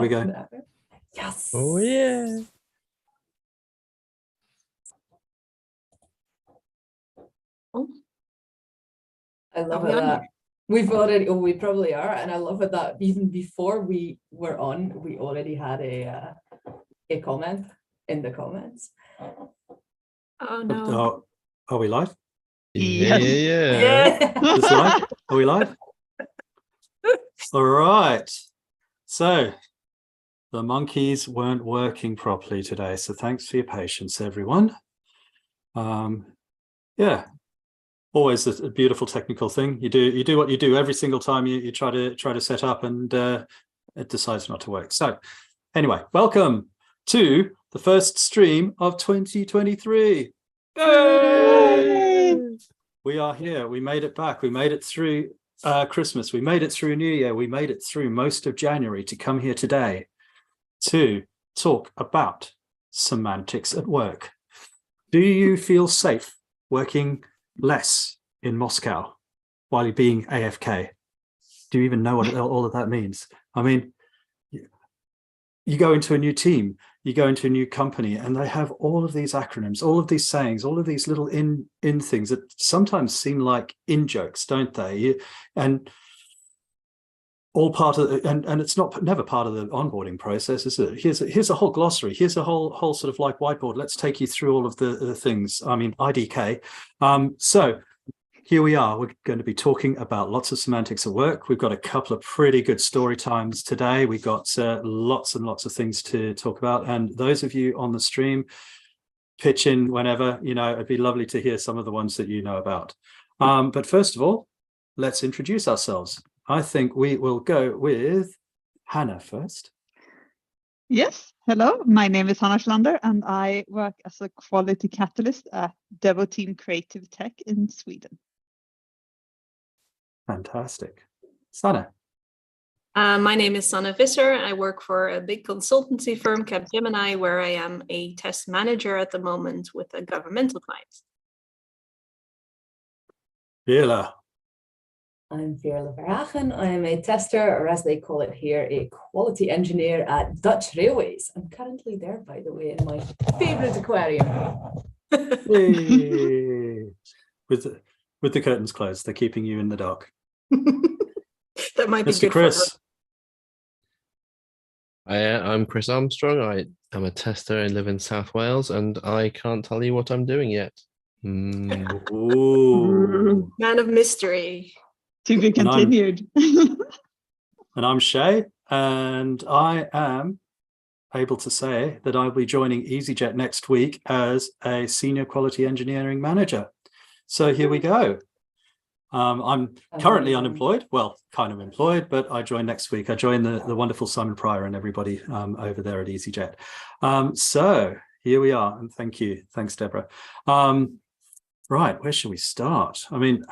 we go. Yes. Oh yeah. I love it that we probably are, and I love it that even before we were on, we already had a comment in the comments. Oh no. Are we live? Yeah. It's live? Are we live? All right. So the monkeys weren't working properly today, so thanks for your patience, everyone. Yeah, always a beautiful technical thing. You do what you do every single time you try to set up, and it decides not to work. So anyway, welcome to the first stream of 2023. Yay! We are here. We made it back. We made it through Christmas. We made it through New Year. We made it through most of January to come here today to talk about semantics at work. Do you feel safe working less in Moscow while you're being AFK? Do you even know what all of that means? I mean, you go into a new team, you go into a new company, and they have all of these acronyms, all of these sayings, all of these little in things that sometimes seem like in jokes, don't they? And all part of and it's never part of the onboarding process, is it? Here's a whole glossary. Here's a whole sort of like whiteboard. Let's take you through all of the things. I mean, IDK. So here we are. We're going to be talking about lots of semantics at work. We've got a couple of pretty good story times today. We've got lots and lots of things to talk about. And those of you on the stream, pitch in whenever. It'd be lovely to hear some of the ones that you know about. But first of all, let's introduce ourselves. I think we will go with Hanna first. Yes, hello. My name is Hanna Schlander, and I work as a quality catalyst at Devo Team Creative Tech in Sweden. Fantastic. Sanne. My name is Sanne Visser. I work for a big consultancy firm, Capgemini, where I am a test manager at the moment with a governmental client. Veerle. I'm Veerle Verhagen. I'm a tester, or as they call it here, a quality engineer at Dutch Railways. I'm currently there, by the way, in my favorite aquarium. Hey. With the curtains closed, they're keeping you in the dark. That might be Mr. good Chris. I'm Chris Armstrong. I am a tester and live in South Wales, and I can't tell you what I'm doing yet. Ooh. Man of mystery. To be continued. And I'm Shey, and I am able to say that I'll be joining EasyJet next week as a senior quality engineering manager. So here we go. I'm currently unemployed, well, kind of employed, but I join next week. I join the wonderful Simon Pryor and everybody over there at EasyJet. So here we are, and thank you. Thanks, Deborah. Right, where should we start? I mean,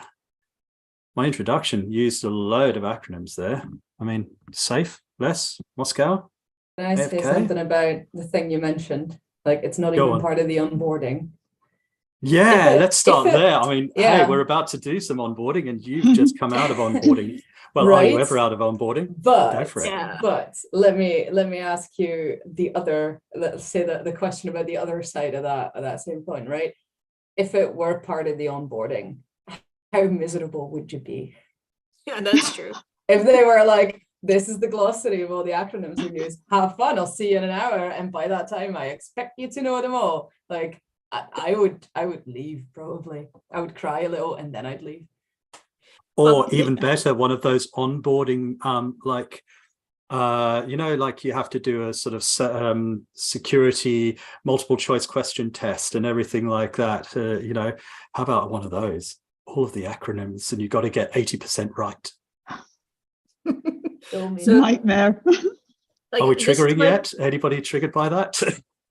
my introduction used a load of acronyms there. I mean, safe, less, Moscow. Can I say AFK? something about the thing you mentioned? Like, it's not Go even on. part of the onboarding. Yeah, let's start there. I mean, yeah. Hey, we're about to do some onboarding, and you've just come out of onboarding. Well, Right? Are you ever out of onboarding? Go But for it. Yeah. but let me ask you the other. Let's say that the question about the other side of that same point, right? If it were part of the onboarding, how miserable would you be? Yeah, that's true. If they were like, this is the glossary of all the acronyms we use, have fun, I'll see you in an hour, and by that time I expect you to know them all. Like, I would like probably. I would cry a little and then I'd leave. Or even better, one of those onboarding like you have to do a sort of security multiple choice question test and everything like that. How about one of those? All of the acronyms, and you've got to get 80% right. So Nightmare. Like, Are we this is triggering my- yet? Anybody triggered by that?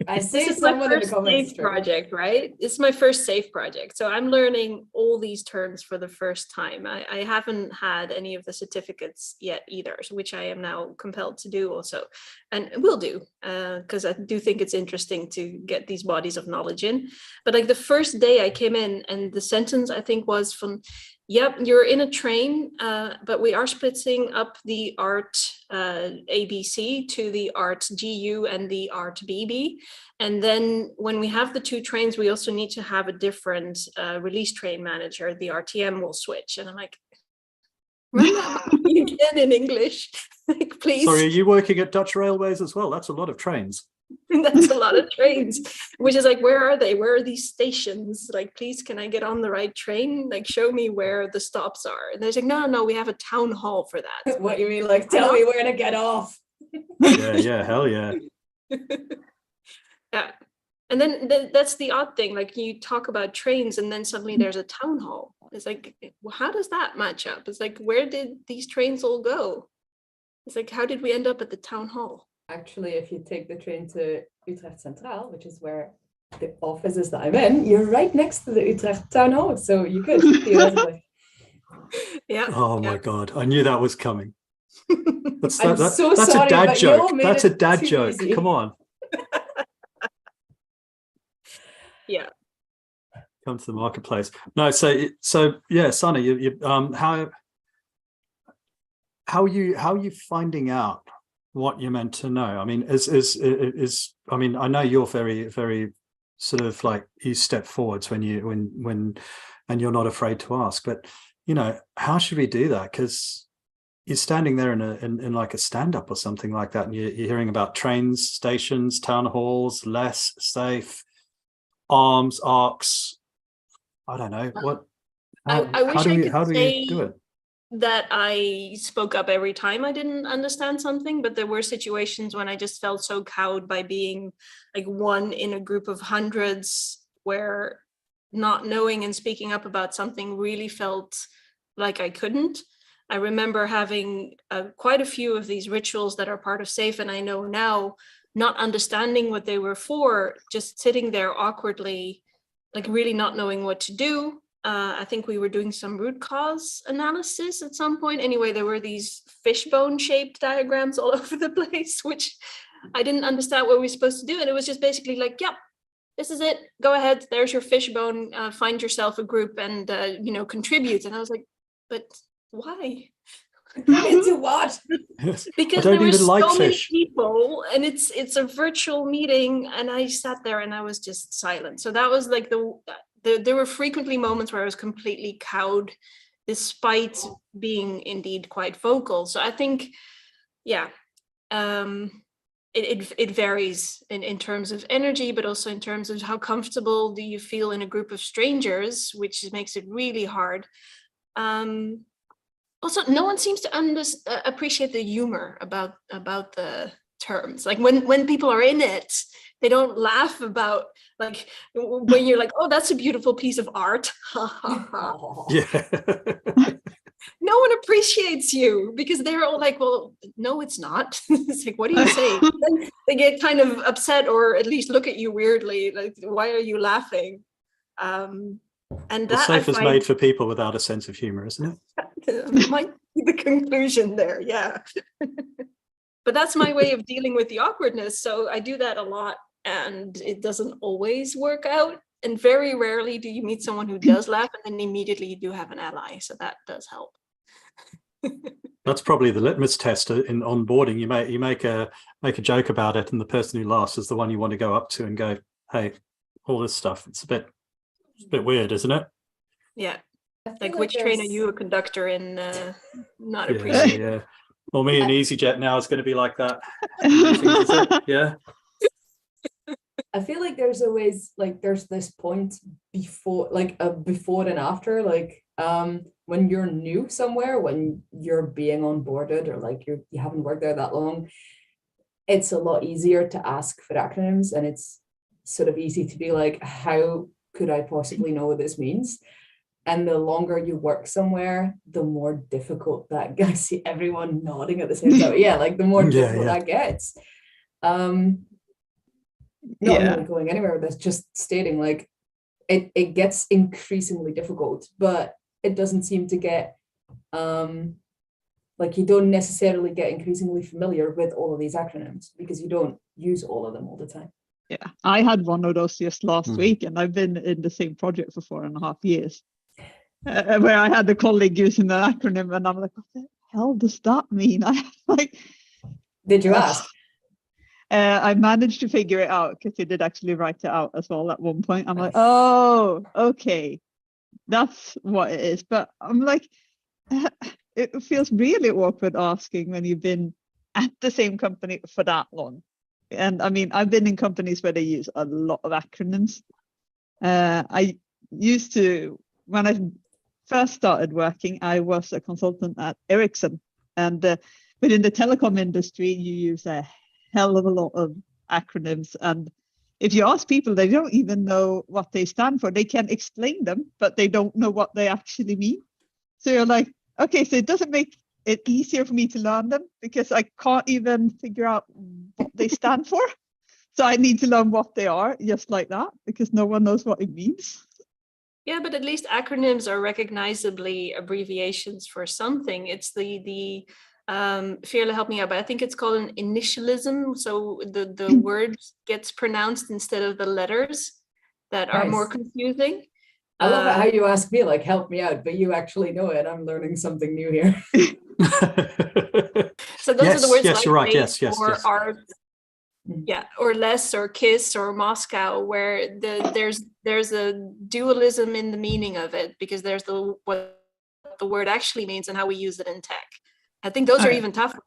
I see This is my someone in the first comments. SAFE project, right? It's my first SAFE project. So I'm learning all these terms for the first time. I haven't had any of the certificates yet either, which I am now compelled to do also. And will do, because I do think it's interesting to get these bodies of knowledge in. But like the first day I came in, and the sentence I think was from, Yep, you're in a train, but we are splitting up the art ABC to the art GU and the art BB. And then when we have the two trains, we also need to have a different release train manager. The RTM will switch. And I'm like, run that by me again in English, like, please. Sorry, are you working at Dutch Railways as well? That's a lot of trains. That's a lot of trains, which is like, where are they? Where are these stations? Like, please, can I get on the right train? Like, show me where the stops are. And they're like, no, we have a town hall for that. What you mean, like, tell me where to get off? Yeah, hell yeah. Yeah. And then that's the odd thing. Like, you talk about trains and then suddenly there's a town hall. It's like, well, how does that match up? It's like, where did these trains all go? It's like, how did we end up at the town hall? Actually, if you take the train to Utrecht Centraal, which is where the office is that I'm in, you're right next to the Utrecht town hall. So you could theoretically. Yeah. Oh my God, I knew that was coming. That's I'm so that's sorry, a dad but joke. you made That's a it dad too joke. easy. Come on. Yeah. Come to the marketplace. No, so yeah, Sanne, you how are you finding out what you're meant to know? I mean, I mean, I know you're very, very sort of like, you step forwards when and you're not afraid to ask, but you know, how should we do that? Because you're standing there in like a stand-up or something like that, and you're hearing about trains, stations, town halls, less safe, arms, arcs. I don't know what. I wish I could how do say we do it? that I spoke up every time I didn't understand something, but there were situations when I just felt so cowed by being like one in a group of hundreds, where not knowing and speaking up about something really felt like I couldn't. I remember having quite a few of these rituals that are part of SAFE, and I know now, not understanding what they were for, just sitting there awkwardly, like really not knowing what to do. I think we were doing some root cause analysis at some point. Anyway, there were these fishbone shaped diagrams all over the place, which I didn't understand what we were supposed to do. And it was just basically like, yep, this is it. Go ahead. There's your fishbone. Find yourself a group and, contribute. And I was like, but why? Into what? Because there were so many people, and it's a virtual meeting, and I sat there and I was just silent. So that was like there were frequently moments where I was completely cowed, despite being indeed quite vocal. So I think, yeah, it varies in terms of energy, but also in terms of how comfortable do you feel in a group of strangers, which makes it really hard. Also, no one seems to appreciate the humor about the terms. Like when people are in it, they don't laugh about, like, when you're like, oh, that's a beautiful piece of art. Yeah. No one appreciates you, because they're all like, well, no, it's not. It's like, what are you saying? Then they get kind of upset, or at least look at you weirdly, like, why are you laughing? And that SAFE is made for people without a sense of humor, isn't it? Might be the conclusion there, yeah. But that's my way of dealing with the awkwardness. So I do that a lot, and it doesn't always work out. And very rarely do you meet someone who does laugh, and then immediately you do have an ally. So that does help. That's probably the litmus test in onboarding. You make a joke about it, and the person who laughs is the one you want to go up to and go, hey, all this stuff, it's a bit weird, isn't it? Yeah. Like, which train are you a conductor in? Not appreciated. Yeah. Well, me and EasyJet now is going to be like that. Is it? Yeah. I feel like there's always, like, there's this point before, like a before and after, like when you're new somewhere, when you're being onboarded, or like you haven't worked there that long, it's a lot easier to ask for acronyms, and it's sort of easy to be like, how could I possibly know what this means? And the longer you work somewhere, the more difficult that gets. I see everyone nodding at the same time. Yeah, like the more difficult that gets. Not really going anywhere with this, just stating, like, it gets increasingly difficult, but it doesn't seem to get, like, you don't necessarily get increasingly familiar with all of these acronyms, because you don't use all of them all the time. Yeah, I had one of those just last week, and I've been in the same project for 4.5 years. where I had a colleague using an acronym, and I'm like, what the hell does that mean? I like. Did you ask? I managed to figure it out because he did actually write it out as well at one point. I'm like, oh, okay, that's what it is. But I'm like, it feels really awkward asking when you've been at the same company for that long. And I mean, I've been in companies where they use a lot of acronyms. I used to, when I first started working, I was a consultant at Ericsson. And within the telecom industry, you use a hell of a lot of acronyms. And if you ask people, they don't even know what they stand for. They can explain them, but they don't know what they actually mean. So you're like, okay, so it doesn't make it easier for me to learn them because I can't even figure out what they stand for. So I need to learn what they are just like that because no one knows what it means. Yeah, but at least acronyms are recognizably abbreviations for something. It's the Veerle, help me out, but I think it's called an initialism. So the word gets pronounced instead of the letters that are more confusing. I love it how you ask me, like, help me out, but you actually know it. I'm learning something new here. So those are the words like you're right. yes, Yes. Art, yeah, or less, or kiss, or Moscow, where there's a dualism in the meaning of it because there's what the word actually means and how we use it in tech. I think those are even tougher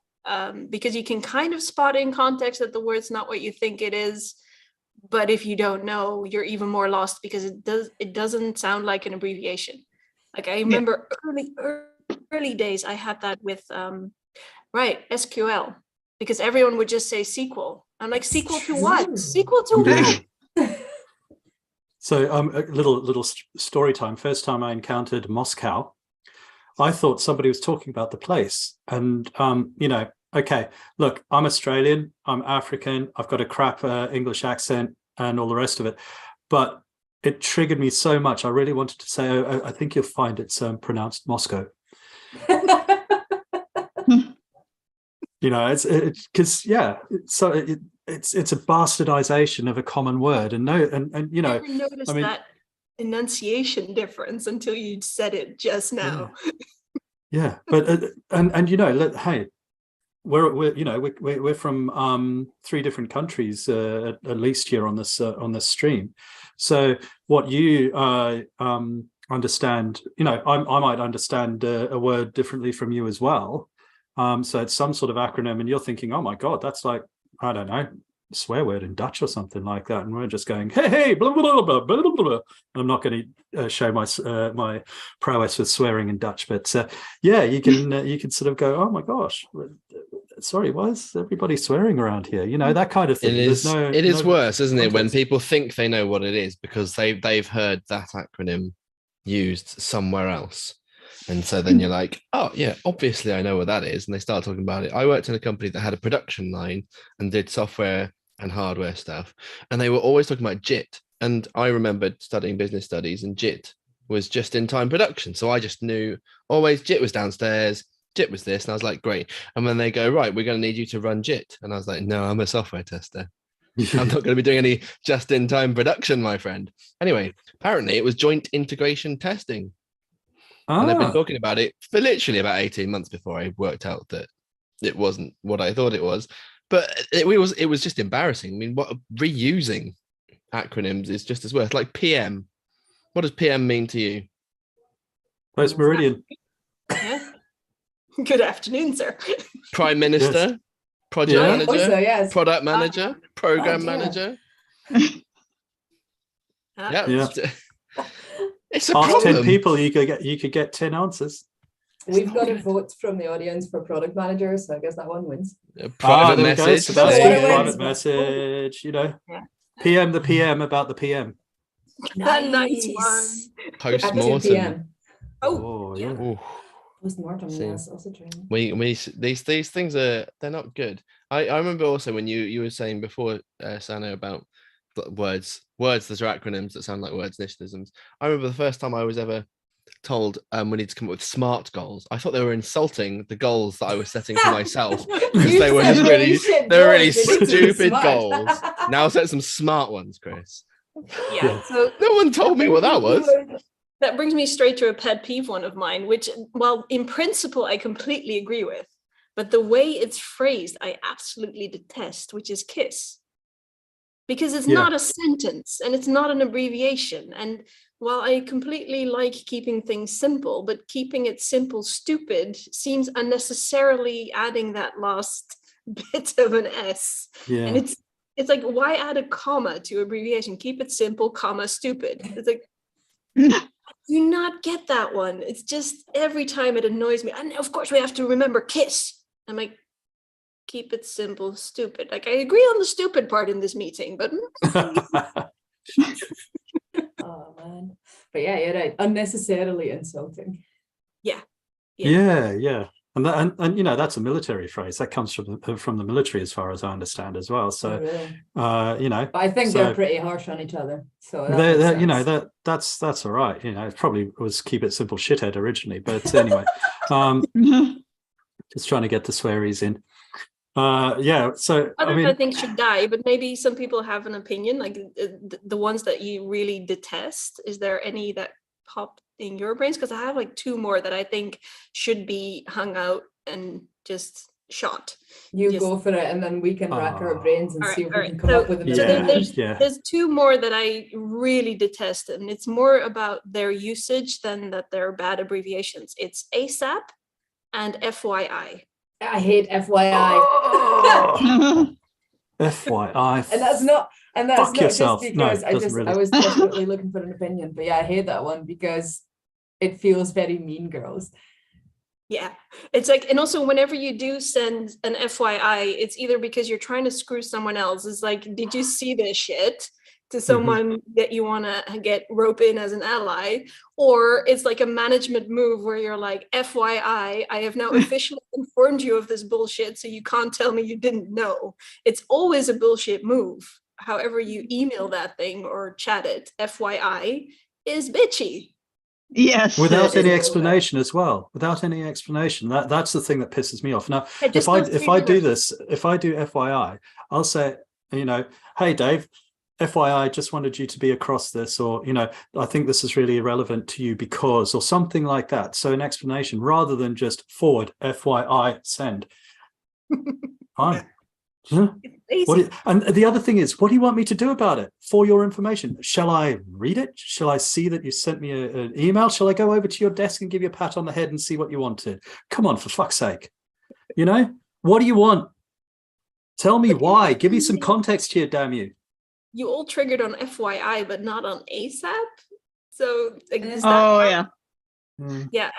because you can kind of spot in context that the word's not what you think it is. But if you don't know, you're even more lost because it doesn't sound like an abbreviation. Like I remember early days, I had that with SQL, because everyone would just say SQL. I'm like, SQL to what? SQL to what? So a little story time. First time I encountered Moscow, I thought somebody was talking about the place, and okay, look, I'm Australian, I'm African, I've got a crap English accent and all the rest of it. But it triggered me so much. I really wanted to say, I think you'll find it's pronounced Moscow. It's because, it's a bastardization of a common word. And I never noticed that enunciation difference until you said it just now. Yeah, but hey, we're from 3 different countries at least here on this stream. So what you understand, I might understand a word differently from you as well. So it's some sort of acronym, and you're thinking, oh my God, that's like, I don't know, a swear word in Dutch or something like that, and we're just going, hey, blah blah blah blah blah blah. I'm not going to show my prowess with swearing in Dutch, but you can sort of go, oh my gosh, sorry, why is everybody swearing around here? That kind of thing. It is worse, isn't it, when people think they know what it is because they've heard that acronym used somewhere else. And so then you're like, oh yeah, obviously I know what that is. And they start talking about it. I worked in a company that had a production line and did software and hardware stuff. And they were always talking about JIT. And I remembered studying business studies, and JIT was just in time production. So I just knew always JIT was downstairs, JIT was this. And I was like, great. And when they go, right, we're going to need you to run JIT. And I was like, no, I'm a software tester. I'm not going to be doing any just in time production, my friend. Anyway, apparently it was joint integration testing. And I've been talking about it for literally about 18 months before I worked out that it wasn't what I thought it was. But it was just embarrassing. I mean, what reusing acronyms is just as worse. Like PM. What does PM mean to you? Post Meridian. Yeah. Good afternoon, sir. Prime Minister, yes. Project Manager, yes. Product Manager, Program Manager. Yeah. It's a Ask problem. 10 people, you could get 10 answers. We've got a vote from the audience for product manager, so I guess that one wins. Private message. Private message, PM the PM about the PM. Nice one. Post-mortem. Oh yeah. Ooh. Post-mortem, yes, also true. These things they're not good. I remember also when you were saying before, Sanne, about words that are acronyms that sound like words, initialisms. I remember the first time I was ever told we need to come up with SMART goals. I thought they were insulting the goals that I was setting for myself because they were just really stupid goals. Now set some smart ones, Chris. Yeah. So no one told me what that was. That brings me straight to a pet peeve one of mine, which, well, in principle, I completely agree with. But the way it's phrased, I absolutely detest, which is kiss. Because it's not a sentence and it's not an abbreviation. And while I completely like keeping things simple, but keeping it simple stupid seems unnecessarily adding that last bit of an S. Yeah. And it's like, why add a comma to abbreviation? Keep it simple, comma, stupid. It's like, do not get that one. It's just every time it annoys me. And of course we have to remember kiss. I'm like, keep it simple, stupid. Like, I agree on the stupid part in this meeting, but Oh man. But yeah, you're right. Unnecessarily insulting. yeah. And that, and you know, that's a military phrase that comes from the military, as far as I understand, as well. So, Really? you know, But I think so they're pretty harsh on each other. So that makes you know, sense. that's all right. You know, it probably was keep it simple shithead originally, but anyway, just trying to get the swearies in. Yeah. So I think should die, but maybe some people have an opinion, like the ones that you really detest. Is there any that pop in your brains? Because I have like two more that I think should be hung out and just shot. You go for it, and then we can rack our brains and see if we can come up with an There's two more that I really detest, and it's more about their usage than that they're bad abbreviations. It's ASAP and FYI. I hate FYI. FYI. And that's not yourself. just because No, I was desperately looking for an opinion. But yeah, I hate that one because it feels very Mean Girls. Yeah, it's like, and also whenever you do send an FYI, it's either because you're trying to screw someone else. It's like, did you see this shit? To someone that you want to get rope in as an ally, or it's like a management move where you're like, FYI, I have now officially informed you of this bullshit, so you can't tell me you didn't know. It's always a bullshit move. However you email that thing or chat it, FYI is bitchy. Yes. Without any explanation as well. Without any explanation. That's the thing that pisses me off. Now, if I do this, if I do FYI, I'll say, you know, hey Dave, FYI, just wanted you to be across this, or, you know, I think this is really irrelevant to you because, or something like that. So an explanation rather than just forward, FYI, send. Fine. Yeah. And the other thing is, what do you want me to do about it? For your information, shall I read it? Shall I see that you sent me an email? Shall I go over to your desk and give you a pat on the head and see what you wanted? Come on, for fuck's sake. You know, what do you want? Tell me why. Give me some context here, damn you. You all triggered on FYI, but not on ASAP. So like, yeah. Yeah,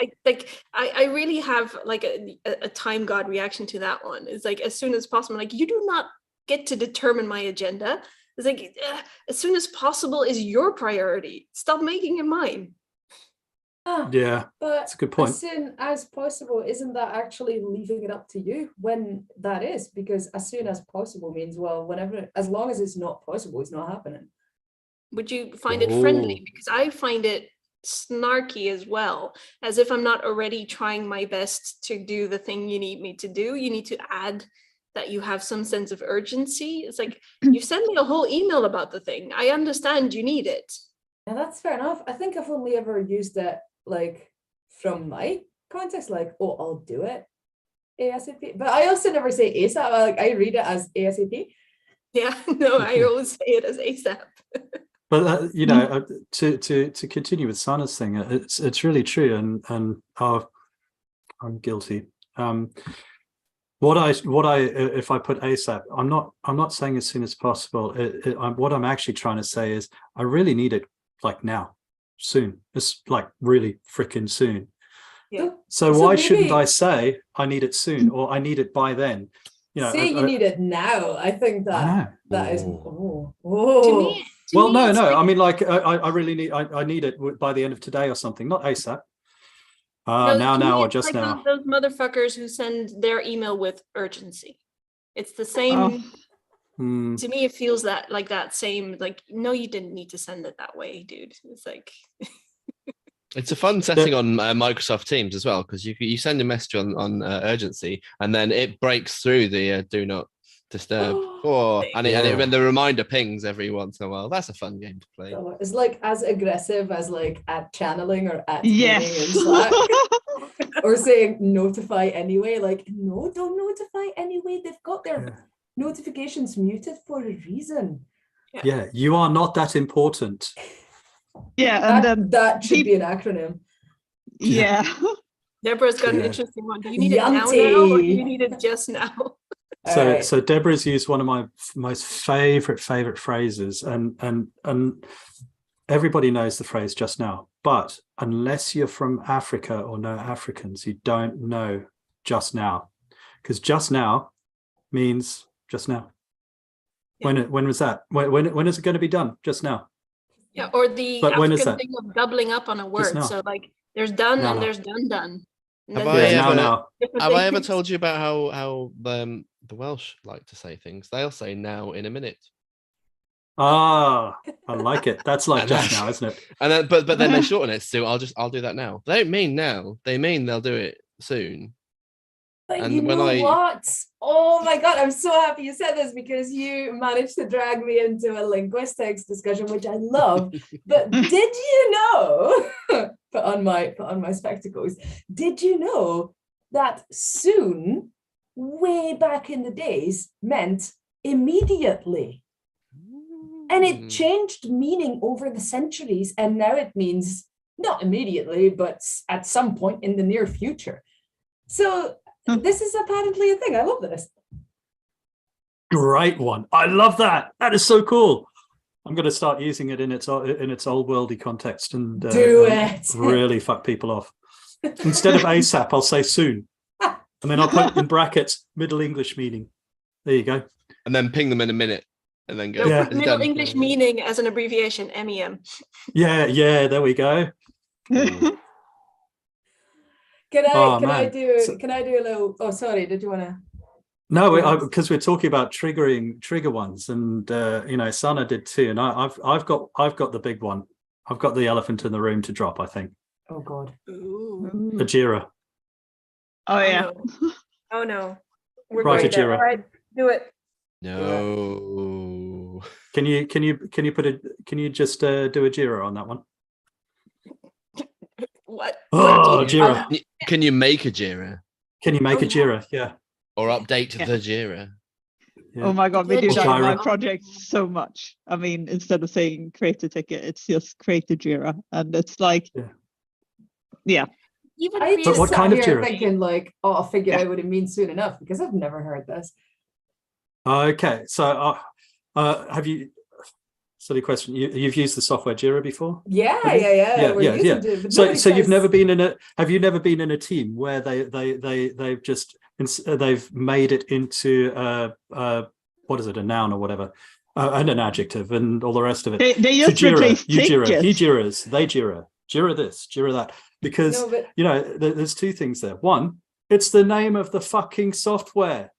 I really have like a time god reaction to that one. It's like, as soon as possible, like, you do not get to determine my agenda. It's like, as soon as possible is your priority. Stop making it mine. Yeah, but that's a good point. As soon as possible, isn't that actually leaving it up to you when that is? Because as soon as possible means, well, whenever, as long as it's not possible, it's not happening. Would you find it friendly? Because I find it snarky as well, as if I'm not already trying my best to do the thing you need me to do. You need to add that you have some sense of urgency. It's like, you sent me a whole email about the thing. I understand you need it. And that's fair enough. I think I've only ever used it like from my context, like, oh, I'll do it ASAP. But I also never say ASAP. Like, I read it as ASAP. Yeah, no, I always say it as ASAP. But you know, to continue with Sanne's thing, it's really true, and I'm guilty. What I if I put ASAP, I'm not saying as soon as possible. What I'm actually trying to say is I really need it like now, soon. It's like really freaking soon. Yeah. So why shouldn't I say I need it soon, or I need it by then? You know, say you need it now. I think that is. To me, well, no. Like, I mean, like, I really need. I need it by the end of today or something, not ASAP. Now, or just like now. Those motherfuckers who send their email with urgency. It's the same. To me, it feels that like that same. Like, no, you didn't need to send it that way, dude. It's like. It's a fun setting on Microsoft Teams as well, because you send a message on urgency, and then it breaks through the do not disturb. Or and Yeah. when the reminder pings every once in a while. That's a fun game to play. It's like as aggressive as like at channeling or at Yes. meaning in Slack. Or saying notify anyway, like, no, don't notify anyway. They've got their notifications muted for a reason. Yeah, you are not that important. Yeah, and then That should be an acronym. yeah. Deborah's got an Yeah. interesting one. Do you need it now or do you need it just now? So, Alright. so Deborah's used one of my most favorite phrases, and everybody knows the phrase just now. But unless you're from Africa or know Africans, you don't know just now, because just now means just now. Yeah. When was that? When is it going to be done? Just now. Yeah, or the But when is African that? thing of doubling up on a word. now. So like there's done Now, and now. there's done. And Have then I there's ever- now. different Have I ever things. told you about how the Welsh like to say things? They'll say now in a minute. Ah, I like it. That's like And just that's- now, isn't it? And then but then they shorten it to I'll do that now. They don't mean now. They mean they'll do it soon. But And you when know I- what? Oh my God, I'm so happy you said this because you managed to drag me into a linguistics discussion, which I love. But did you know, put on my spectacles, did you know that soon, way back in the days, meant immediately? And it changed meaning over the centuries, and now it means not immediately, but at some point in the near future. So this is apparently a thing. I love this. Great one. I love that. That is so cool. I'm going to start using it in its old worldy context and Do it. really fuck people off. Instead of ASAP, I'll say soon, and then I'll put in brackets Middle English meaning. There you go. And then ping them in a minute and then go. So Yeah. "It's Middle done." English meaning as an abbreviation, MEM. Yeah, there we go. Can Oh, I man. do So- a little? Oh, sorry. Did you want to? No, Yes. because we're talking about trigger ones, and Sanne did too, and I've got the big one. I've got the elephant in the room to drop. I think Oh God. Ooh. Ajira. Oh yeah. No. Oh no. We're Right, going there. Ajira. All right, do it. No. Can you just do Ajira on that one? What? Oh, What do you- Jira. Can you make a Jira Can you make Oh, a Jira? Yeah. or update Yeah. the Jira? Yeah. Oh my God, we Good do that in my Jira. project so much. I mean, instead of saying create a ticket, it's just create a Jira, and it's like, yeah. Even I create just what sat kind of here Jira? thinking like, oh, I'll figure Yeah. out what it means soon enough because I've never heard this. Okay. So, have you? Silly question. You've used the software Jira before? Yeah. Have you? Yeah, We're yeah, using yeah. it, but So nobody you've says- never been in a? Have you never been in a team where they've just they've made it into what is it, a noun or whatever, and an adjective and all the rest of it? They just Jira, replace you Jira, tickets. he Jiras, they Jira, Jira this, Jira that, because No, but there's two things there. One, it's the name of the fucking software.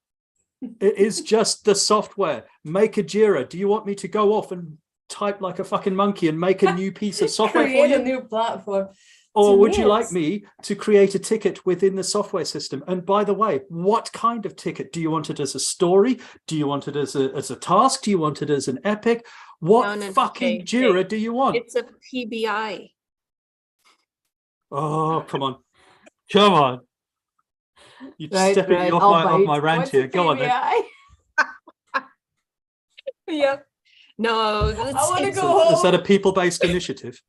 It is just the software. Make a Jira. Do you want me to go off and type like a fucking monkey and make a new piece of software for create a you? new platform. Or To would me, you like it's- me to create a ticket within the software system? And by the way, what kind of ticket? Do you want it as a story? Do you want it as a task? Do you want it as an epic? What No, fucking okay, Jira okay. do you want? It's a PBI. Oh, come on. Come on. You're Right, stepping right, off I'll my bite. rant What's here. a Go on then. PBI? Yeah. No, I want to it's- go home. Is that a people-based initiative?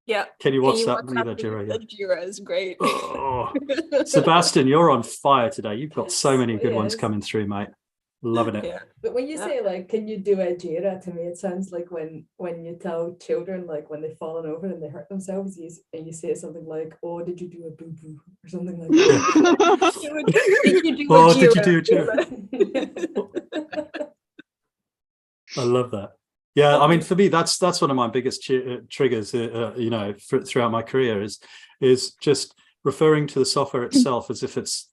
yeah. Can you Can you WhatsApp me WhatsApp that, me Jira? Yeah. the Jira is great. Oh, Sebastian, you're on fire today. You've got so many good ones Yes. coming through, mate. Loving it. Yeah. But when you Yeah. say like, can you do a Jira? To me, it sounds like when you tell children like when they've fallen over and they hurt themselves, and you say something like, "Oh, did you do a boo boo?" or something like that. Did you do Oh, a did you Jira? do a Jira? I love that. Yeah, I mean, for me, that's one of my biggest triggers. Throughout my career is just referring to the software itself as if it's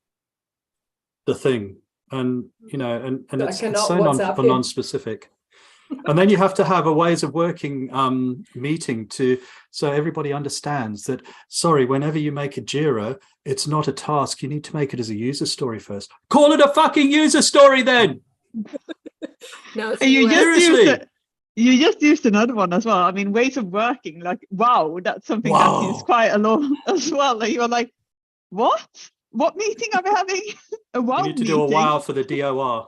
the thing, and I it's cannot so WhatsApp you. non-specific. And then you have to have a ways of working meeting so everybody understands that, sorry, whenever you make a Jira, it's not a task. You need to make it as a user story first. Call it a fucking user story then. No, it's You US. just used Seriously. it. You just used another one as well. I mean, ways of working. Like, wow, that's something that's Wow. used quite a lot as well. Like, you're like, what? What meeting are we having? A wow You need to meeting. do a wow for the DOR.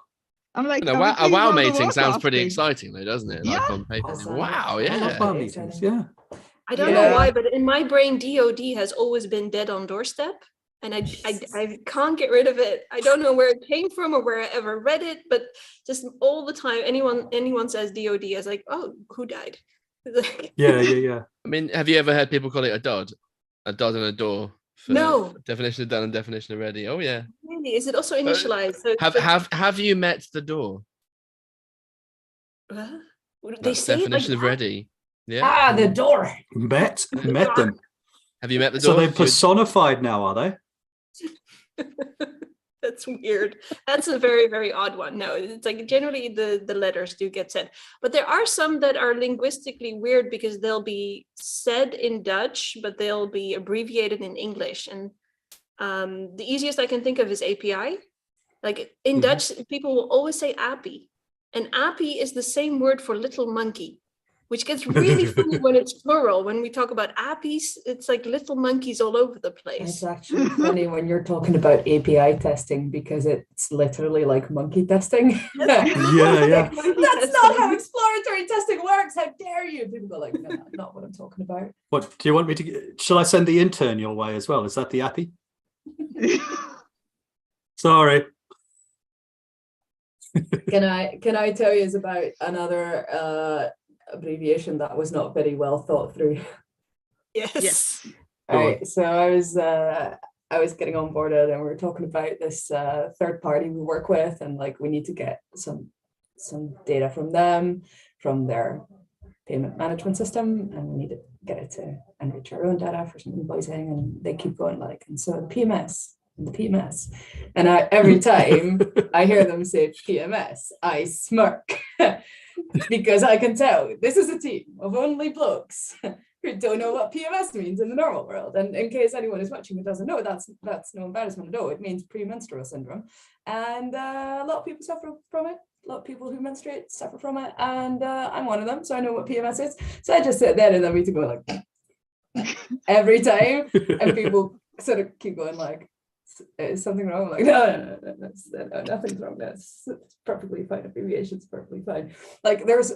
I'm like, You know, are we a doing wow World of meeting sounds pretty Warcrafting? exciting, though, doesn't it? Like Yeah. on paper. That's Wow, nice. I love yeah. wow Very meetings. exciting. Yeah. I don't know Yeah. why, but in my brain, DOD has always been dead on doorstep. And I can't get rid of it. I don't know where it came from or where I ever read it, but just all the time, anyone says DOD, I was like, oh, who died? Yeah. I mean, have you ever heard people call it a DOD? A DOD and a door? For No. Definition of done and definition of ready. Oh, yeah. Really? Is it also initialized? So Have you met the door? Huh? They That's say it like definition of that? ready. Yeah. Ah, the door. Met them. Have you met the So door? they're personified now, are they? That's weird. That's a very, very odd one. No, it's like generally the letters do get said, but there are some that are linguistically weird because they'll be said in Dutch, but they'll be abbreviated in English. And the easiest I can think of is API. Like in Dutch, people will always say API, and API is the same word for little monkey, which gets really funny when it's plural. When we talk about APIs, it's like little monkeys all over the place. It's actually funny when you're talking about API testing because it's literally like monkey testing. Yeah. That's not how exploratory testing works. How dare you? People go like, no, that's not what I'm talking about. What do you want me to? Shall I send the intern your way as well? Is that the appy? Sorry. Can I tell you is about another abbreviation that was not very well thought through? Yes. All right, so I was getting onboarded and we were talking about this third party we work with, and like we need to get some data from them, from their payment management system, and we need to get it to enrich our own data for some invoicing, and they keep going like, and so the PMS, and every time I hear them say PMS, I smirk because I can tell this is a team of only blokes who don't know what PMS means in the normal world. And in case anyone is watching who doesn't know, that's no embarrassment at all. It means premenstrual syndrome, and a lot of people suffer from it. A lot of people who menstruate suffer from it, and I'm one of them, so I know what PMS is. So I just sit there in the meeting going like every time, and people sort of keep going like, is something wrong? I'm like, no, nothing's wrong. That's perfectly fine. Abbreviations perfectly fine. Like there's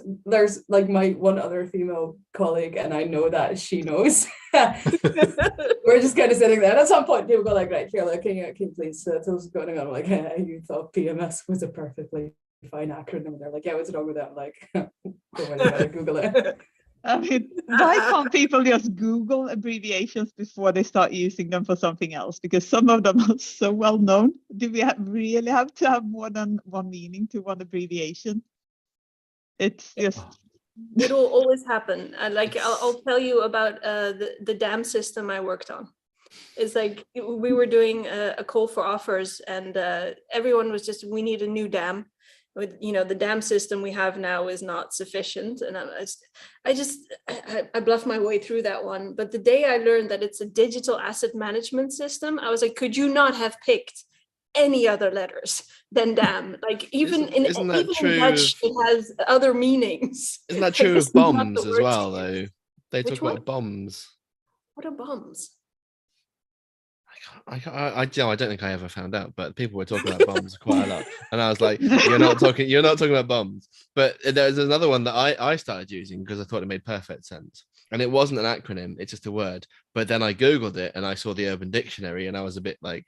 like my one other female colleague, and I know that she knows. We're just kind of sitting there. And at some point, people go like, right, Veerle, can you please tell us what's going on? I'm like, hey, you thought PMS was a perfectly fine acronym. And they're like, yeah, what's wrong with that? I'm like, don't worry about it, Google it. I mean, why can't people just Google abbreviations before they start using them for something else? Because some of them are so well known. Do we really have to have more than one meaning to one abbreviation? It's just... It will always happen. Like I'll tell you about the DAM system I worked on. It's like we were doing a call for offers, and everyone was just, we need a new DAM. With the DAM system we have now is not sufficient, and I bluffed my way through that one. But the day I learned that it's a digital asset management system, I was like, could you not have picked any other letters than DAM? Like even in Dutch, it has other meanings. Isn't that true of bombs as well, though? They talk about bombs. What are bombs? I don't think I ever found out, but people were talking about bombs quite a lot, and I was like, you're not talking about bombs. But there's another one that I started using because I thought it made perfect sense, and it wasn't an acronym, it's just a word. But then I googled it and I saw the Urban Dictionary, and I was a bit like,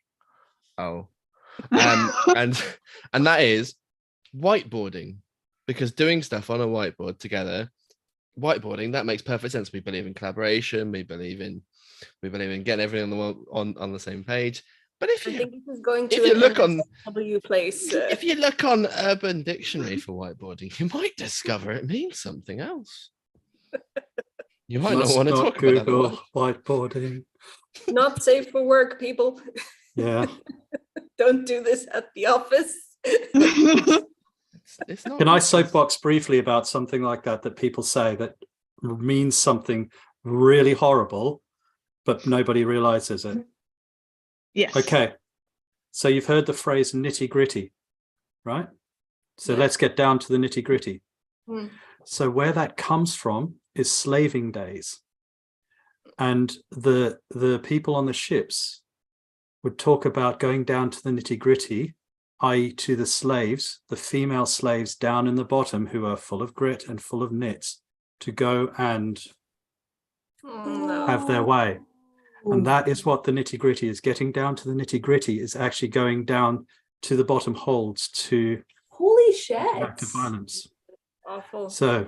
oh, and that is whiteboarding, because doing stuff on a whiteboard together, whiteboarding, that makes perfect sense. We believe in collaboration, we believe in getting everyone on the same page. But if you think this is going to look on W place, if you look on Urban Dictionary for whiteboarding, you might discover it means something else. You might not want to talk about that. Whiteboarding. Not safe for work, people. Yeah. Don't do this at the office. It's not. Can I soapbox briefly about something like that people say that means something really horrible, but nobody realizes it? Yes. Okay. So you've heard the phrase nitty gritty, right? So Yeah. let's get down to the nitty gritty. Mm. So where that comes from is slaving days. And the people on the ships would talk about going down to the nitty gritty, i.e. to the slaves, the female slaves down in the bottom who are full of grit and full of nits, to go and Oh, no. have their way. And that is what the nitty gritty is. Getting down to the nitty gritty is actually going down to the bottom holds to Holy shit. active violence. Awful. So,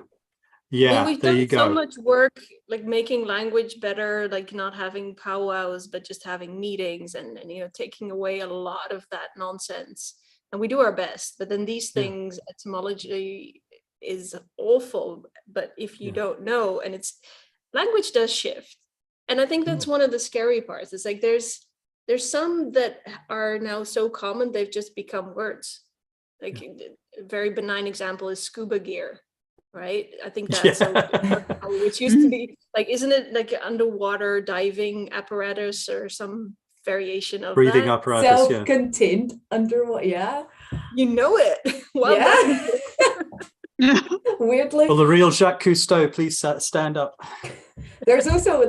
yeah, we've there done you so go. much work, like making language better, like not having powwows, but just having meetings and taking away a lot of that nonsense. And we do our best, but then these Yeah. things, etymology is awful. But if you Yeah. don't know, and language does shift. And I think that's one of the scary parts. It's like there's some that are now so common, they've just become words. Like a very benign example is scuba gear, right? I think that's which used to be like, isn't it like underwater diving apparatus or some variation of Breathing that? apparatus, yeah. Self-contained underwater, yeah. You know it. Well Yeah. done. Weirdly. Well, the real Jacques Cousteau, please stand up. There's also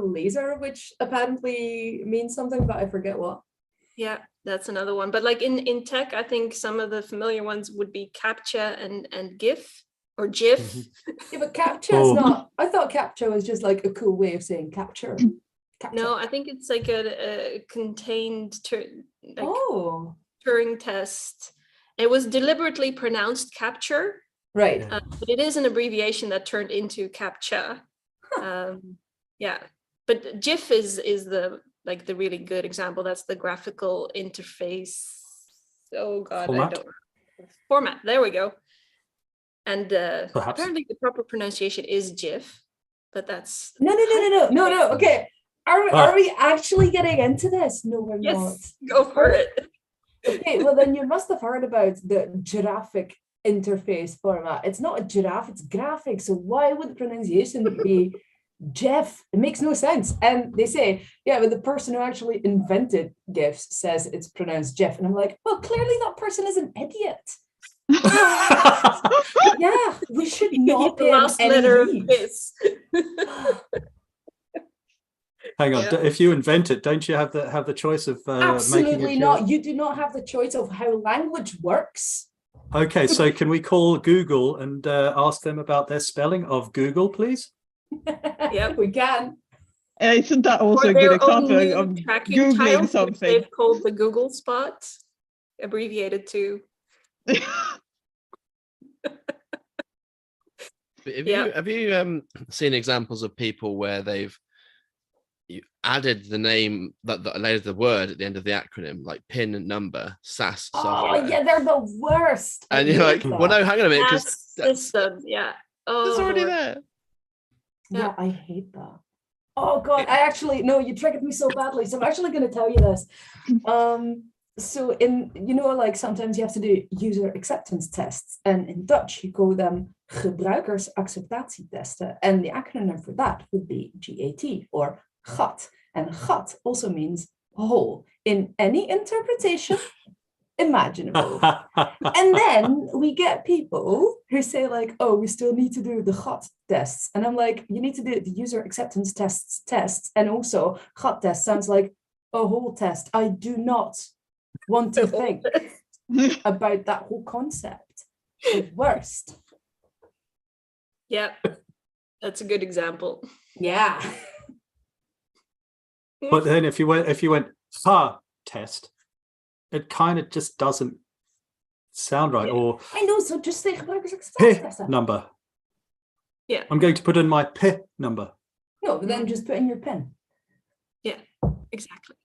laser, which apparently means something, but I forget what. Yeah, that's another one. But like in tech, I think some of the familiar ones would be CAPTCHA and GIF or GIF. Mm-hmm. Yeah, but captcha is not. I thought captcha was just like a cool way of saying capture. Captcha. No, I think it's like a contained Turing test. It was deliberately pronounced capture, right. but it is an abbreviation that turned into CAPTCHA. Yeah, but GIF is the really good example. That's the graphical interface. Oh God, Format. I don't know. Format. There we go. And Perhaps. apparently the proper pronunciation is GIF, but that's No. Okay, are we actually getting into this? No, we're yes. Go for it. not. Okay, well then you must have heard about the graphic interface format. It's not a giraffe, it's graphic. So why would the pronunciation be GIF? It makes no sense. And they say, yeah, but the person who actually invented GIFs says it's pronounced GIF. And I'm like, well, clearly that person is an idiot. Yeah, we should not The pay him last any letter of heed. this. Hang on, Yeah. if you invent it, don't you have the choice of making Absolutely it not. You do not have the choice of how language works. Okay, so can we call Google and ask them about their spelling of Google, please? Yep. We can. Isn't that also Or a good their own example new of tracking Googling tile, which something? they've called the Google Spot, abbreviated to. Have you seen examples of people where they've added the name that added the word at the end of the acronym, like PIN and number, SAS software? Oh yeah, they're the worst. And you're like, well, no, hang on a minute, because System, yeah. Oh, it's already Lord. there. Yeah, I hate that. Oh God, no, you triggered me so badly. So I'm actually going to tell you this. So like sometimes you have to do user acceptance tests, and in Dutch you call them gebruikersacceptatietesten, and the acronym for that would be GAT or GAT, and GAT also means hole in any interpretation imaginable. And then we get people who say like, oh, we still need to do the GAT tests, and I'm like, you need to do the user acceptance tests, and also GAT test sounds like a whole test. I do not want to think about that whole concept. The worst. Yeah, that's a good example. Yeah. But then if you went ha test, it kind of just doesn't sound right. Yeah. Or I know, so just say P gebruikersacceptatietesten. number. Yeah. I'm going to put in my P number. No, but then just put in your PIN. Yeah, exactly.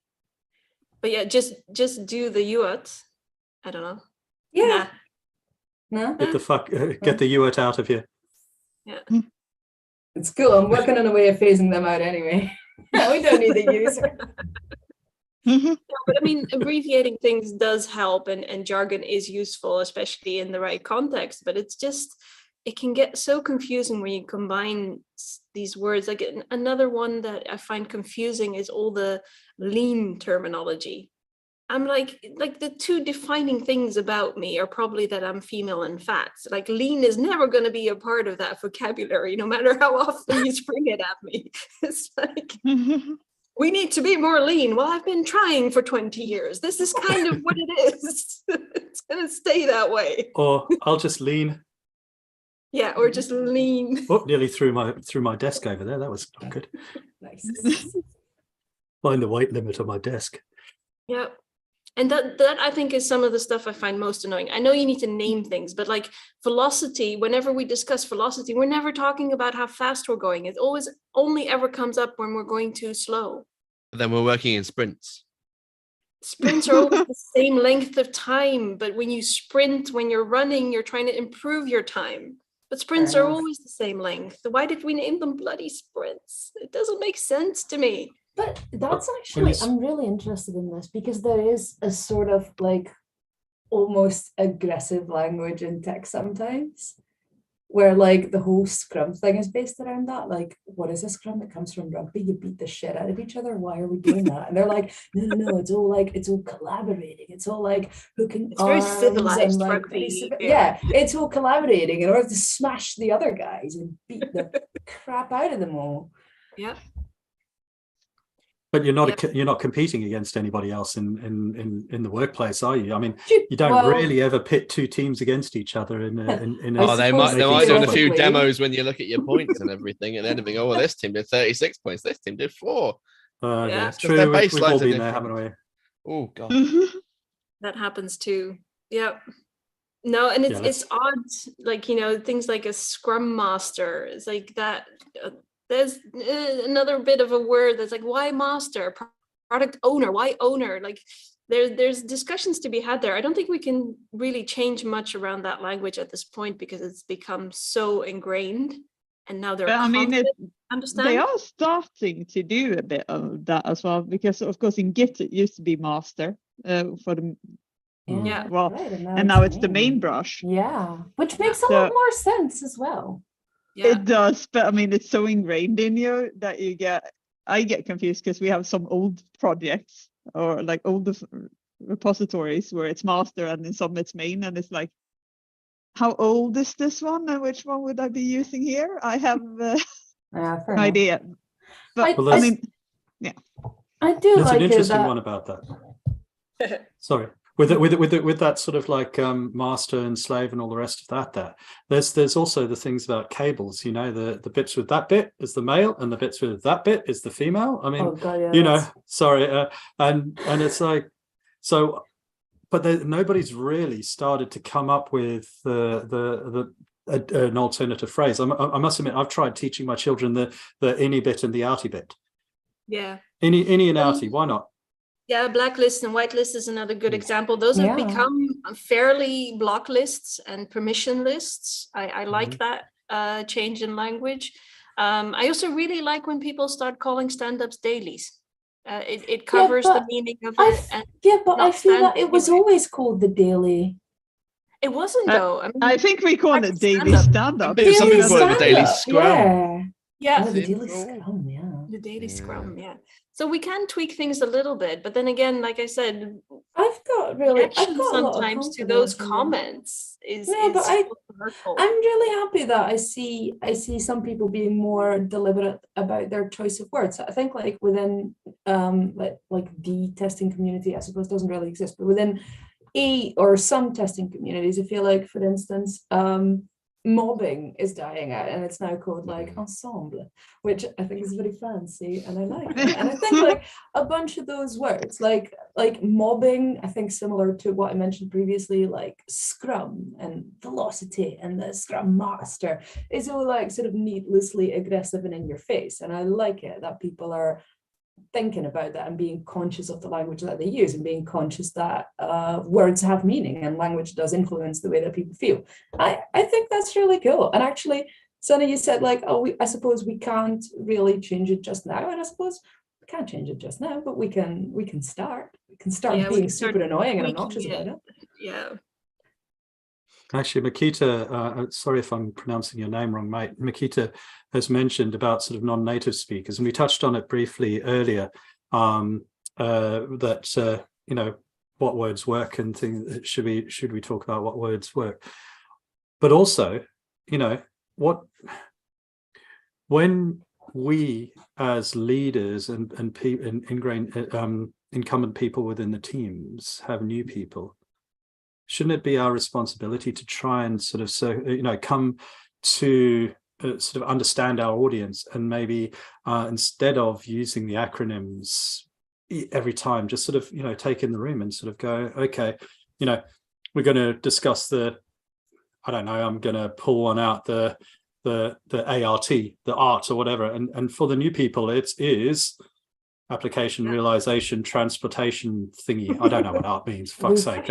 But yeah, just do the UAT. I don't know. Yeah. No? Get the UAT out of here. Yeah. It's cool. I'm working on a way of phasing them out anyway. We don't need the user. Mhm. But I mean, abbreviating things does help, and jargon is useful, especially in the right context. But it's just, it can get so confusing when you combine these words. Like another one that I find confusing is all the lean terminology. I'm like the two defining things about me are probably that I'm female and fat. Like lean is never going to be a part of that vocabulary, no matter how often you spring it at me. It's like, we need to be more lean. Well, I've been trying for 20 years. This is kind of what it is. It's going to stay that way. Or I'll just lean. Yeah, or just lean. Oh, nearly through my desk over there. That was not good. Nice. Find the weight limit on my desk. Yeah. And that I think is some of the stuff I find most annoying. I know you need to name things, but like velocity, whenever we discuss velocity, we're never talking about how fast we're going. It always only ever comes up when we're going too slow. Then we're working in sprints. Sprints are always the same length of time, but when you sprint, when you're running, you're trying to improve your time. But sprints are always the same length. Why did we name them bloody sprints? It doesn't make sense to me. But that's actually, I'm really interested in this because there is a sort of like almost aggressive language in tech sometimes, where like the whole Scrum thing is based around that. Like, what is a Scrum? It comes from rugby. You beat the shit out of each other. Why are we doing that? And they're like, no, it's all collaborating. It's all like hooking It's very arms civilized and, like, rugby. yeah, it's all collaborating in order to smash the other guys and beat the crap out of them all. Yeah. But you're not competing against anybody else in the workplace, are you? I mean, you don't Well, really ever pit two teams against each other in a Oh, they might making do a few software. demos when you look at your points and everything, and then they go, oh, this team did 36 points, this team did 4. Yeah. yeah, Because true. their We've all baselines are been there, haven't different. we? Oh god. That happens too. Yeah. No, and it's Yeah, it's odd, like, you know, things like a scrum master. It's like that. There's another bit of a word that's like, why master? Product owner, why owner? Like there's discussions to be had there. I don't think we can really change much around that language at this point because it's become so ingrained, and now they're But I mean, understand. they are starting to do a bit of that as well, because of course in Git it used to be master for the Yeah. well, right, and now it's the main brush. Yeah, which makes a So- lot more sense as well. Yeah. It does, but I mean, it's so ingrained in you that I get confused because we have some old projects or like old repositories where it's master and in some it's main, and it's like, how old is this one and which one would I be using here? I have Yeah, fair no enough. idea. But Well, I mean, I do There's like an interesting that. one about that. Sorry. With that sort of like master and slave and all the rest of that, there's also the things about cables, you know, the bits with that bit is the male and the bits with that bit is the female. I mean, Oh god, yeah, you know, that's- sorry, and it's like, so, but nobody's really started to come up with an alternative phrase. I must admit, I've tried teaching my children the innie bit and the outie bit. Yeah. Innie and outie, why not? Yeah, blacklist and whitelist is another good example. Those have Yeah. become fairly block lists and permission lists. I like that change in language. I also really like when people start calling stand-ups dailies. It covers the but meaning of I it. f- And Yeah, but I not feel that stand it was anyway. always called the daily. it wasn't I- though. I mean, I think we call it daily stand-up. stand-up. Some people call it the daily stand-up, scrum. Yeah. yeah, Oh, the daily Simple. scrum, yeah. the daily Yeah. scrum. Yeah. So we can tweak things a little bit, but then again, like I said, I've got a reaction lot of sometimes to those confidence in that. comments is No, but hurtful. I'm really happy that I see some people being more deliberate about their choice of words. I think like within like the testing community, I suppose doesn't really exist, but within or some testing communities, I feel like, for instance, mobbing is dying out and it's now called like ensemble, which I think is very fancy and I like it. And I think like a bunch of those words like mobbing, I think similar to what I mentioned previously, like scrum and velocity and the scrum master is all like sort of needlessly aggressive and in your face, and I like it that people are thinking about that and being conscious of the language that they use and being conscious that words have meaning and language does influence the way that people feel. I think that's really cool. And actually, Sanne, you said like, oh, I suppose we can't really change it just now. And I suppose we can't change it just now, but we can start. We can start Yeah, we being can start super annoying and tweaking obnoxious about it. Yeah. Actually, Makita, sorry if I'm pronouncing your name wrong, mate. Makita has mentioned about sort of non-native speakers, and we touched on it briefly earlier. That you know, what words work and things. Should we talk about what words work? But also, you know, when we as leaders and incumbent people within the teams have new people, shouldn't it be our responsibility to try and sort of come to sort of understand our audience, and maybe instead of using the acronyms every time, just sort of, you know, take in the room and sort of go, okay, you know, we're going to discuss I don't know, I'm going to pull one out, the ART, the art or whatever, and for the new people it is application, realization, transportation thingy. I don't know what art means, fuck's sake.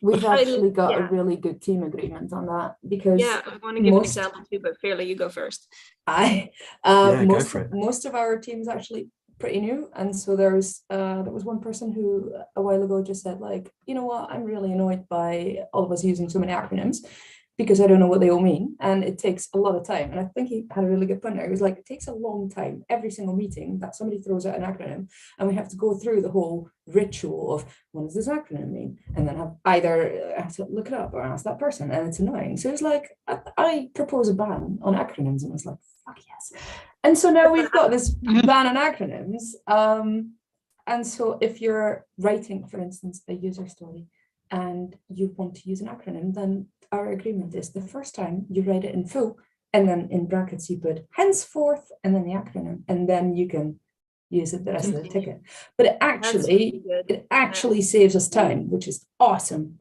We've actually got yeah. a really good team agreement on that, because Yeah, I want to give an example too, but Veerle, you go first. Go for it. Most of our team is actually pretty new, and so there was one person who a while ago just said, like, you know what, I'm really annoyed by all of us using so many acronyms, because I don't know what they all mean, and it takes a lot of time. And I think he had a really good point there. He was like, it takes a long time every single meeting that somebody throws out an acronym, and we have to go through the whole ritual of, what does this acronym mean? And then have to look it up or ask that person, and it's annoying. So it's like, I propose a ban on acronyms, and I was like, fuck yes. And so now we've got this ban on acronyms. And so if you're writing, for instance, a user story, and you want to use an acronym, then our agreement is the first time you write it in full, and then in brackets you put henceforth and then the acronym, and then you can use it the rest of the ticket. But it actually saves us time, which is awesome.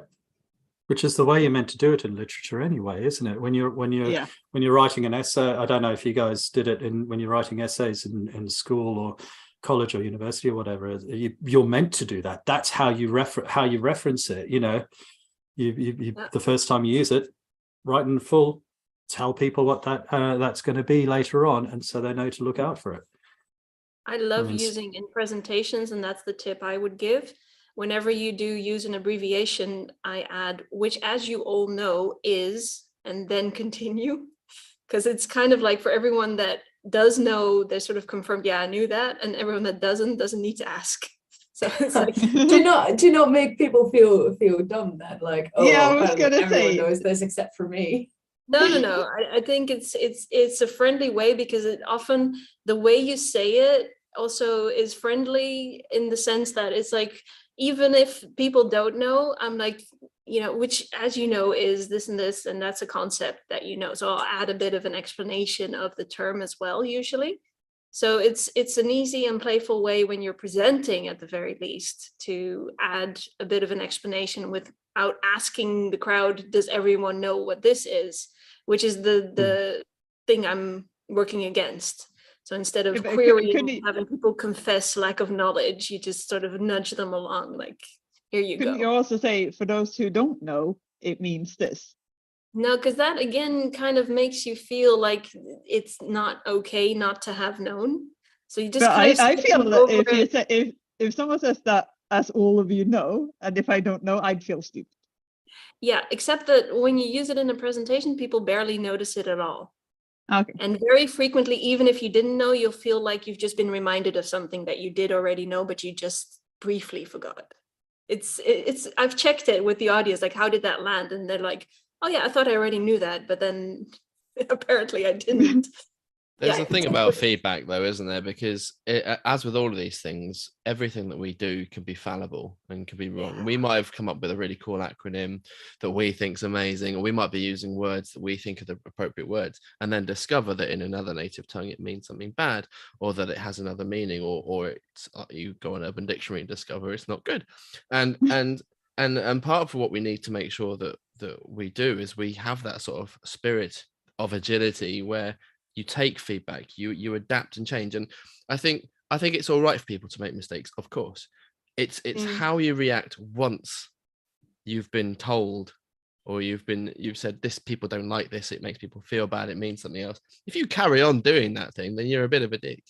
Which is the way you're meant to do it in literature anyway, isn't it? When you're writing an essay, I don't know if you guys did it when you're writing essays in school or college or university or whatever, you're meant to do that. That's how you reference it. You know, the first time you use it, write in full, tell people what that's going to be later on, and so they know to look out for it. I love using in presentations, and that's the tip I would give. Whenever you do use an abbreviation, I add, which, as you all know, is, and then continue, because it's kind of like, for everyone that does know, they're sort of confirmed, yeah, I knew that, and everyone that doesn't need to ask. So it's like, do not make people feel dumb then, like, oh yeah, I was gonna everyone knows this except for me. No. I think it's a friendly way, because it often, the way you say it also is friendly, in the sense that it's like, even if people don't know, I'm like, you know, which, as you know, is this and this, and that's a concept that you know. So I'll add a bit of an explanation of the term as well, usually. So it's an easy and playful way, when you're presenting, at the very least, to add a bit of an explanation without asking the crowd, does everyone know what this is? Which is the thing I'm working against. So instead of querying, having people confess lack of knowledge, you just sort of nudge them along, like, here you go. Couldn't you also say, for those who don't know, it means this? No, because that again kind of makes you feel like it's not okay not to have known. So you just I feel that if someone says that, as all of you know, and if I don't know, I'd feel stupid. Yeah, except that when you use it in a presentation, people barely notice it at all. Okay. And very frequently, even if you didn't know, you'll feel like you've just been reminded of something that you did already know, but you just briefly forgot. It's I've checked it with the audience, like, how did that land? And they're like, oh yeah, I thought I already knew that, but then apparently I didn't. There's a thing about feedback, though, isn't there? Because as with all of these things, everything that we do can be fallible and can be wrong. Yeah. We might have come up with a really cool acronym that we think is amazing, or we might be using words that we think are the appropriate words, and then discover that in another native tongue it means something bad, or that it has another meaning, or it's you go on Urban Dictionary and discover it's not good. And part of what we need to make sure that we do is we have that sort of spirit of agility where you take feedback, you adapt and change. And I think it's all right for people to make mistakes, of course. It's how you react once you've been told, or you've said, this, people don't like this, it makes people feel bad, it means something else. If you carry on doing that thing, then you're a bit of a dick.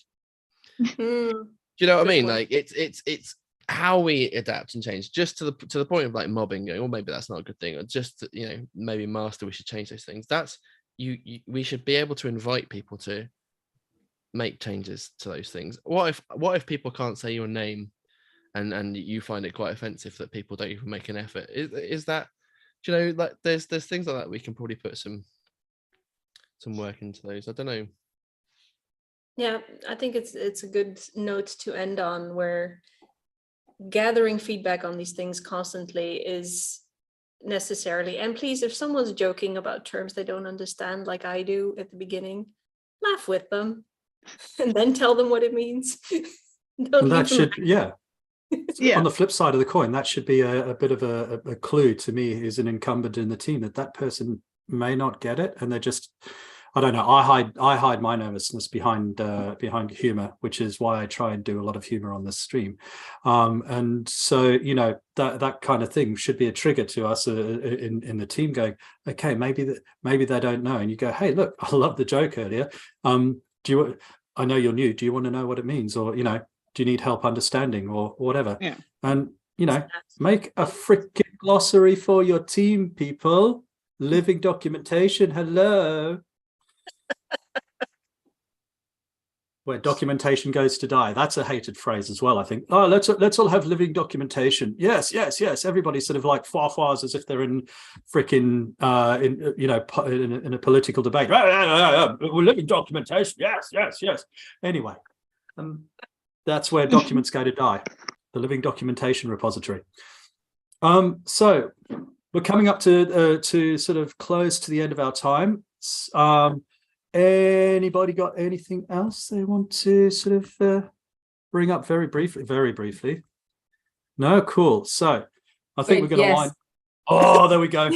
you know what I Good mean? point. Like it's how we adapt and change, just to the point of like mobbing, going, or maybe that's not a good thing, or just, you know, maybe master, we should change those things. That's we should be able to invite people to make changes to those things. What if people can't say your name, and you find it quite offensive that people don't even make an effort? Is that, do you know, like there's things like that we can probably put some work into those. I don't know. Yeah, I think it's a good note to end on, where gathering feedback on these things constantly is necessarily. And please, if someone's joking about terms they don't understand, like I do at the beginning, laugh with them and then tell them what it means. Don't And that leave them should, yeah. Yeah. On the flip side of the coin, that should be a bit of a clue to me, who's an incumbent in the team, that person may not get it, and they're just, I don't know. I hide my nervousness behind humor, which is why I try and do a lot of humor on this stream. And so, you know, that kind of thing should be a trigger to us in the team, going, okay, maybe they don't know, and you go, hey, look, I love the joke earlier. I know you're new. Do you want to know what it means, or, you know, do you need help understanding, or whatever? Yeah. And, you know, make a freaking glossary for your team, people. Living documentation. Hello. Where documentation goes to die. That's a hated phrase as well, I think. Oh, let's all have living documentation. Yes. Everybody sort of like far-fars as if they're in freaking in a political debate. Living documentation. Yes. Anyway, that's where documents go to die. The living documentation repository. So we're coming up to sort of close to the end of our time. Anybody got anything else they want to sort of bring up very briefly? No, cool. So I think we're going to line. Oh, there we go.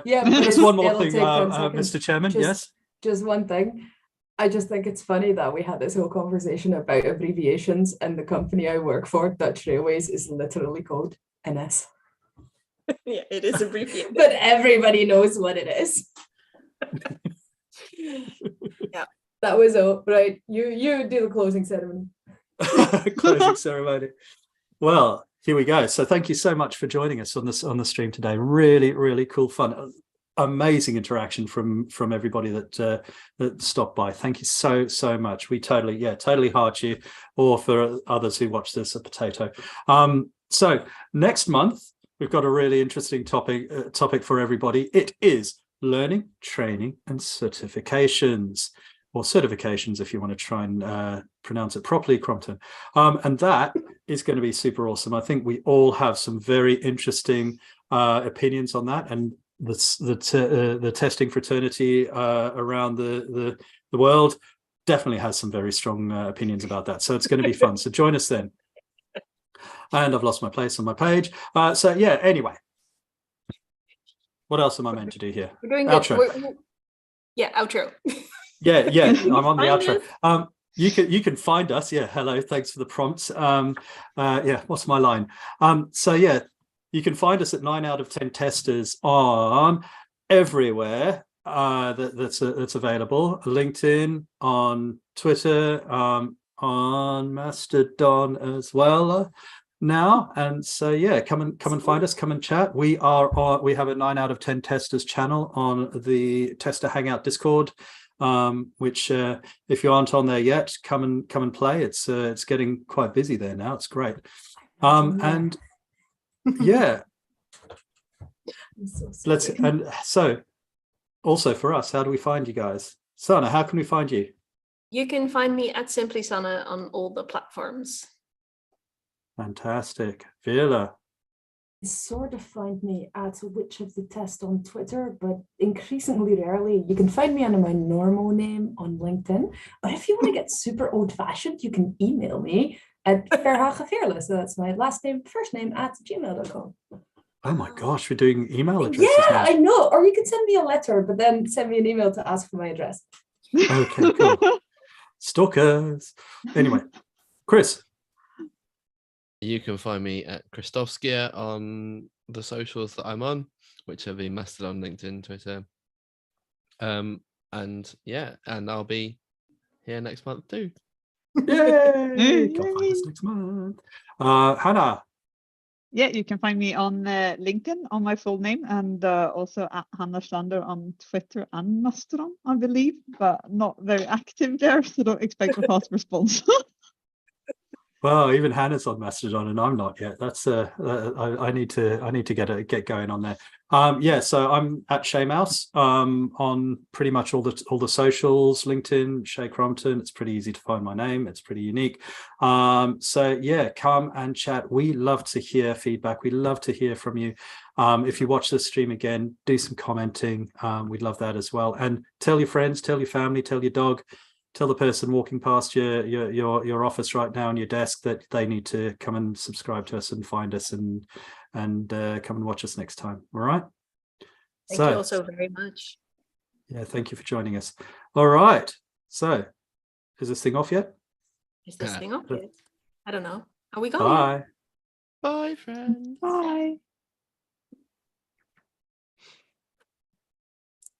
Yeah, Just one more it'll thing, take 10 seconds. Mr. Chairman. Yes. Just one thing. I just think it's funny that we had this whole conversation about abbreviations, and the company I work for, Dutch Railways, is literally called NS. Yeah, it is abbreviated. But everybody knows what it is. Yeah. That was all. Right. You do the closing ceremony. Closing ceremony. Well, here we go. So thank you so much for joining us on the stream today. Really cool fun. Amazing interaction from everybody that stopped by. Thank you so much. We totally heart you, or for others who watch this, a potato. So next month we've got a really interesting topic for everybody. It is learning, training, and certifications, or certifications if you want to try and pronounce it properly, Crompton. And that is going to be super awesome. I think we all have some very interesting opinions on that, and the testing fraternity around the world definitely has some very strong opinions about that. So it's going to be fun. So join us then. And I've lost my place on my page. So yeah, anyway. What else am I meant to do here? We're doing outro. Yeah, outro. Yeah, I'm on the Find outro. us? You can find us. Yeah, hello. Thanks for the prompts. What's my line? So yeah, you can find us at 9 out of 10 testers on everywhere that's available. LinkedIn, on Twitter, on Mastodon as well now. And so yeah, come and find us, come and chat. We have a 9 out of 10 testers channel on the Tester Hangout Discord, which if you aren't on there yet, come and play. It's getting quite busy there now. It's great. And yeah, so also for us, how do we find you guys? Sanne, how can we find you? You can find me at Simply Sanne on all the platforms. Fantastic. Veerle. Sort of find me at Witch of the Test on Twitter, but increasingly rarely. You can find me under my normal name on LinkedIn. But if you want to get super old-fashioned, you can email me at Veerle. So that's my last name, first name at gmail.com. Oh my gosh, we're doing email addresses now. I know. Or you can send me a letter, but then send me an email to ask for my address. Okay, cool. Stalkers. Anyway, Chris. You can find me at Christofskia on the socials that I'm on, which are Mastodon, LinkedIn, Twitter. And I'll be here next month too. Yay! Come find us next month. Hanna. Yeah, you can find me on LinkedIn on my full name, and also at Hanna Schlander on Twitter and Mastodon, I believe, but not very active there, so don't expect a fast response. Well, even Hannah's on Mastodon, and I'm not yet. That's I need to get going on there. Yeah, so I'm at Shey Mouse on pretty much all the socials, LinkedIn, Shey Crompton. It's pretty easy to find my name. It's pretty unique. So yeah, come and chat. We love to hear feedback. We love to hear from you. If you watch this stream again, do some commenting. We'd love that as well. And tell your friends, tell your family, tell your dog. Tell the person walking past your office right now on your desk that they need to come and subscribe to us and find us and come and watch us next time. All right. Thank you all so very much. Yeah, thank you for joining us. All right. So, is this thing off yet? Is this thing off yet? I don't know. Are we going? Bye. Bye, friends. Bye.